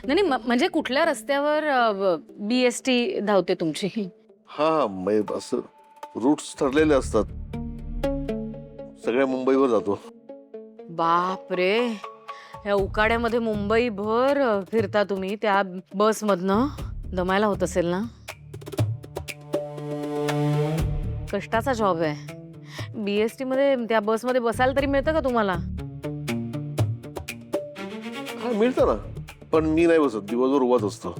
नाही नाही, म्हणजे कुठल्या रस्त्यावर BST धावते तुमची? हा हा असं रूट्स ठरलेले असतात. सगळ्या मुंबईवर जातो. बाप रे, ह्या उकाड्यामध्ये मुंबईभर फिरता तुम्ही त्या बसमधनं? दमायला होत असेल ना? कष्टाचा जॉब आहे. BST मध्ये त्या बसमध्ये बसायला तरी मिळतं का तुम्हाला? हा मिळतं ना, पण मी नाही बसत, दिवसभर उभाच असतो.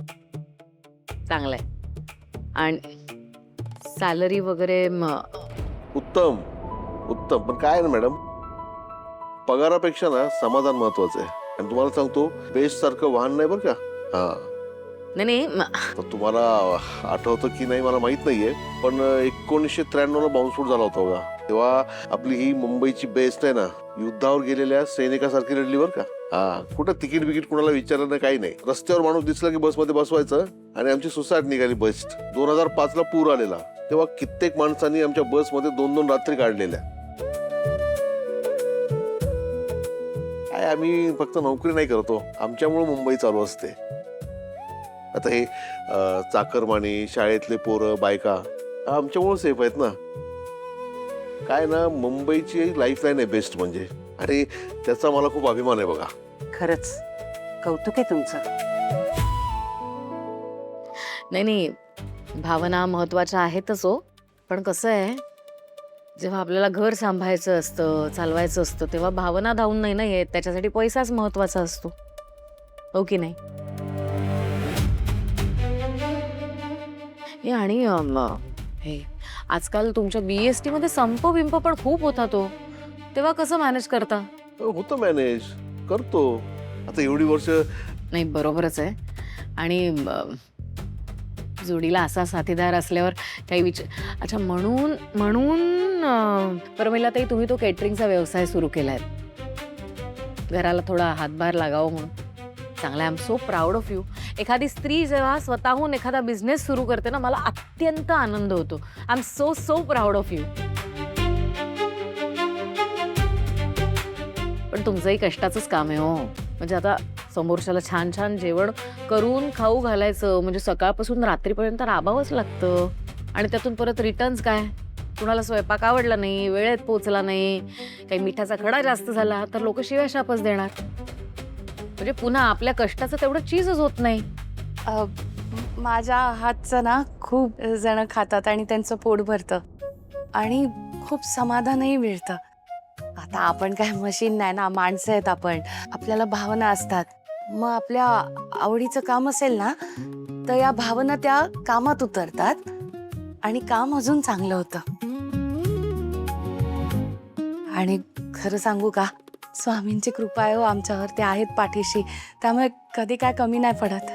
चांगलंय. आणि सॅलरी वगैरे उत्तम उत्तम, पण काय ना मॅडम, पगारापेक्षा ना समाधान महत्वाचं आहे. आणि तुम्हाला सांगतो, बेस्ट सारखं वाहन नाही बरं का. हा, नाही नाही तर तुम्हाला आठवतं की नाही मला माहित नाहीये, पण 1993 ला बॉम्बस्फोट झाला होता बघा. तेव्हा आपली ही मुंबईची बेस्ट आहे ना, युद्धावर गेलेल्या सैनिकासारखी लढली बरं का. हा, कुठं तिकीट बिकीट कुणाला विचारलं नाही, काही नाही. रस्त्यावर माणूस दिसला की बसमध्ये बसवायचं आणि आमची सुसाट निघाली बेस्ट. 2005 ला पूर आलेला, तेव्हा कित्येक माणसांनी आमच्या बसमध्ये 2-2 रात्री काढलेल्या. काय आम्ही फक्त नोकरी नाही करतो, आमच्यामुळे मुंबई चालू असते. आता हे चाकरमानी, शाळेतले पोरं, बायका आमच्यामुळे सेफ आहेत ना. काय ना, मुंबईची लाईफलाईन आहे बेस्ट म्हणजे, आणि त्याचा मला खूप अभिमान आहे बघा. खरंच कौतुक आहे तुमचं. नाही नाही, भावना महत्वाच्या आहेतच हो. पण कसं आहे, जेव्हा आपल्याला घर सांभाळायचं असतं, चालवायचं असतं, तेव्हा भावना धावून नाही ना येत. त्याच्यासाठी पैसाच महत्वाचा असतो, हो की नाही? हे आणि हे आजकाल तुमच्या BST मध्ये संप बिंप पण खूप होता तो, तेव्हा कसं मॅनेज करता? होतं मॅनेज, करतो. आता एवढी वर्ष. नाही बरोबरच आहे. आणि जोडीला असा साथीदार असल्यावर काही अच्छा, म्हणून म्हणून परमिलाताई, तुम्ही तो केटरिंगचा व्यवसाय सुरू केलाय, घराला थोडा हातभार लागावं म्हणून. चांगला, I am so proud of you. एखादी स्त्री जेव्हा स्वतःहून एखादा बिझनेस सुरू करते ना, मला अत्यंत आनंद होतो. I am so so proud of you. पण तुमचंही कष्टाचंच काम आहे हो. म्हणजे आता समोरच्याला छान छान जेवण करून खाऊ घालायचं म्हणजे सकाळपासून रात्रीपर्यंत राबावंच लागतं. आणि त्यातून परत रिटर्न्स काय, कुणाला स्वयंपाक आवडला नाही, वेळेत पोचला नाही, काही मिठाचा खडा जास्त झाला तर लोक शिव्याशापच देणार. म्हणजे पुन्हा आपल्या कष्टाचं तेवढं चीजच होत नाही. माझ्या हातचं ना खूप जण खातात आणि त्यांचं पोट भरतं आणि खूप समाधानही मिळतं. आता आपण काय मशीन नाही ना, माणसं आहेत आपण, आपल्याला भावना असतात. मग आपल्या आवडीचं काम असेल ना, तर या भावना त्या कामात उतरतात आणि काम अजून चांगलं होतं. आणि खरं सांगू का, स्वामींची कृपा आहे हो आमच्यावर, ते आहेत पाठीशी, त्यामुळे कधी काय कमी नाही पडत.